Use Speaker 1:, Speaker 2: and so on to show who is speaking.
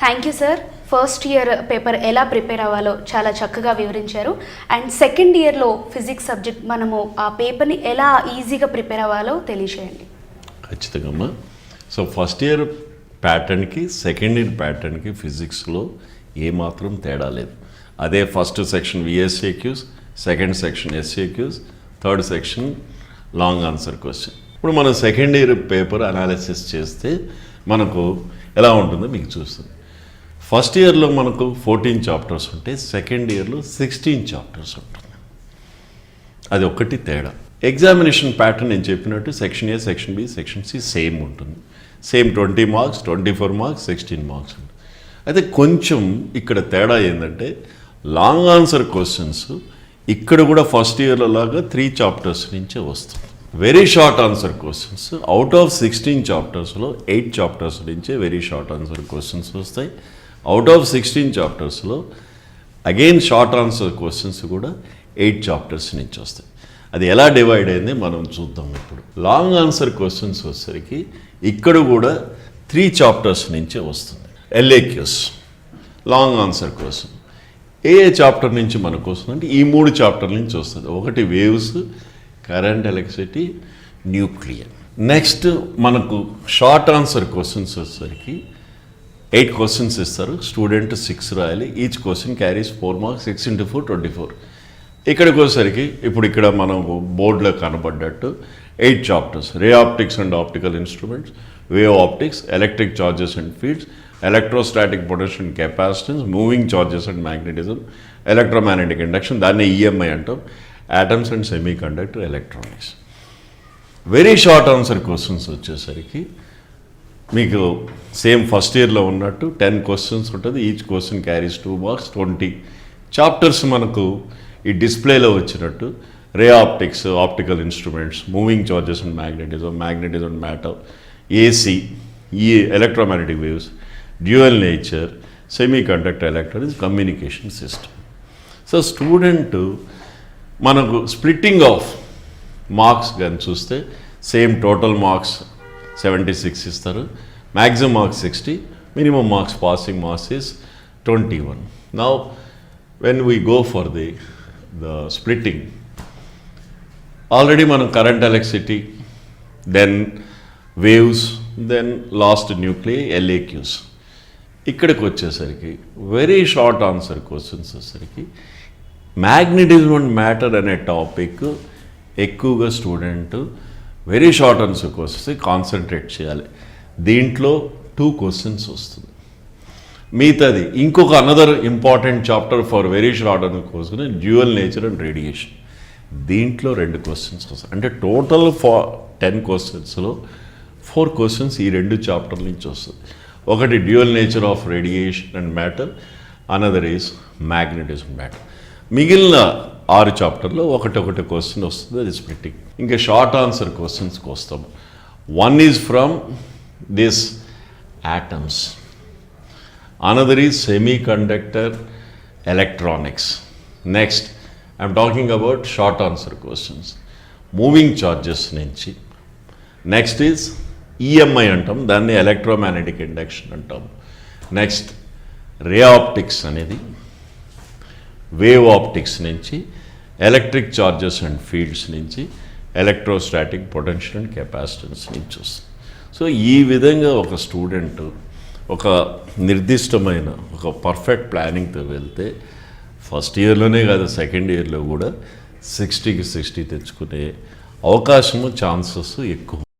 Speaker 1: Thank you sir. First year paper ఎలా prepare అవ్వాలో చాలా చక్కగా వివరించారు. అండ్ సెకండ్ ఇయర్లో ఫిజిక్స్ సబ్జెక్ట్ మనము ఆ పేపర్ని ఎలా ఈజీగా ప్రిపేర్ అవ్వాలో తెలియజేయండి.
Speaker 2: ఖచ్చితంగా అమ్మా. సో ఫస్ట్ ఇయర్ ప్యాటర్న్కి సెకండ్ ఇయర్ ప్యాటర్న్కి ఫిజిక్స్లో ఏమాత్రం తేడా లేదు. అదే first section VSAQs, second section SAQs, third section long answer question. ఇప్పుడు మనం సెకండ్ ఇయర్ పేపర్ అనాలిసిస్ చేస్తే మనకు ఎలా ఉంటుందో మీకు చూస్తుంది. ఫస్ట్ ఇయర్లో మనకు 14 చాప్టర్స్ ఉంటే సెకండ్ ఇయర్లో 16 చాప్టర్స్ ఉంటుంది. అది ఒక్కటి తేడా. ఎగ్జామినేషన్ ప్యాటర్న్ నేను చెప్పినట్టు section A, section B, section C same ఉంటుంది. సేమ్ 20 మార్క్స్, 24 మార్క్స్, 16 మార్క్స్ ఉంటుంది. అయితే కొంచెం ఇక్కడ తేడా ఏంటంటే లాంగ్ ఆన్సర్ క్వశ్చన్స్ ఇక్కడ కూడా ఫస్ట్ ఇయర్లో లాగా 3 చాప్టర్స్ నుంచే వస్తుంది. Very short answer questions out of 16 చాప్టర్స్లో 8 చాప్టర్స్ నుంచే వెరీ షార్ట్ ఆన్సర్ క్వశ్చన్స్ వస్తాయి. అవుట్ ఆఫ్ 16 చాప్టర్స్లో అగైన్ షార్ట్ ఆన్సర్ క్వశ్చన్స్ కూడా 8 చాప్టర్స్ నుంచి వస్తాయి. అది ఎలా డివైడ్ అయింది మనం చూద్దాం. ఇప్పుడు లాంగ్ ఆన్సర్ క్వశ్చన్స్ వచ్చేసరికి ఇక్కడ కూడా 3 చాప్టర్స్ నుంచే వస్తుంది. ఎల్ఏక్యూస్ లాంగ్ ఆన్సర్ క్వశ్చన్ ఏ చాప్టర్ నుంచి మనకు వస్తుందంటే ఈ 3 చాప్టర్ నుంచి వస్తుంది. ఒకటి waves, current electricity, nuclear. Next మనకు షార్ట్ ఆన్సర్ క్వశ్చన్స్ వచ్చేసరికి 8 క్వశ్చన్స్ ఇస్తారు. స్టూడెంట్ 6 రాయాలి. Each question carries 4 marks. 6 × 4 24. ఇక్కడికి వచ్చేసరికి ఇప్పుడు ఇక్కడ మనం బోర్డులో కనబడ్డట్టు 8 chapters. Ray optics and optical instruments, wave optics, electric charges and fields, electrostatic potential and capacitance, moving charges and magnetism, electromagnetic induction, దాన్ని ఈఎంఐ అంటాం, atoms and semi conductor, electronics. Very short answer questions వచ్చేసరికి మీకు same first ఇయర్లో ఉన్నట్టు 10 questions ఉంటుంది. Each question carries 2 marks. 20 chapters మనకు ఈ డిస్ప్లేలో వచ్చినట్టు ray optics, optical instruments, moving charges and magnetism, magnetism and matter, AC, ఈ electromagnetic waves, dual nature, semiconductor, electronics, communication system. So student మనకు splitting of marks కానీ చూస్తే same total marks 76 ఇస్తారు. Maximum marks 60, minimum marks passing marks is 21. Now when we go for the splitting, already మనం current electricity, then waves, then last nuclear, LAQs. ఇక్కడికి వచ్చేసరికి very short answer questions వచ్చేసరికి magnetism and matter అనే topic ఎక్కువగా student very short answer questions concentrate చేయాలి. దీంట్లో 2 questions వస్తుంది. మిగతాది ఇంకొక another important chapter for very short answer question dual nature and radiation. దీంట్లో 2 క్వశ్చన్స్ వస్తాయి. అంటే టోటల్ 10 క్వశ్చన్స్లో 4 క్వశ్చన్స్ ఈ 2 చాప్టర్ నుంచి వస్తుంది. ఒకటి dual nature of radiation and matter, another is magnetism matter. మిగిలిన 6 చాప్టర్లో ఒకటి క్వశ్చన్ వస్తుంది. అది స్ప్లిట్టింగ్. ఇంకా షార్ట్ ఆన్సర్ క్వశ్చన్స్కి వస్తాము. 1 is from this atoms, another is semi conductor, electronics. Next I'm talking about short answer questions moving charges నుంచి. Next is EMI అంటాం, దాన్ని ఎలక్ట్రోమాగ్నెటిక్ ఇండక్షన్ అంటాం. నెక్స్ట్ రే ఆప్టిక్స్ అనేది, వేవ్ ఆప్టిక్స్ నుంచి, electric charges and fields నుంచి, electrostatic potential and capacitance నుంచి వస్తుంది. So ఈ విధంగా ఒక స్టూడెంట్ ఒక నిర్దిష్టమైన ఒక పర్ఫెక్ట్ ప్లానింగ్తో వెళ్తే ఫస్ట్ ఇయర్లోనే కాదు సెకండ్ ఇయర్లో కూడా 60కి 60 తెచ్చుకునే అవకాశము, ఛాన్సెస్ ఎక్కువ.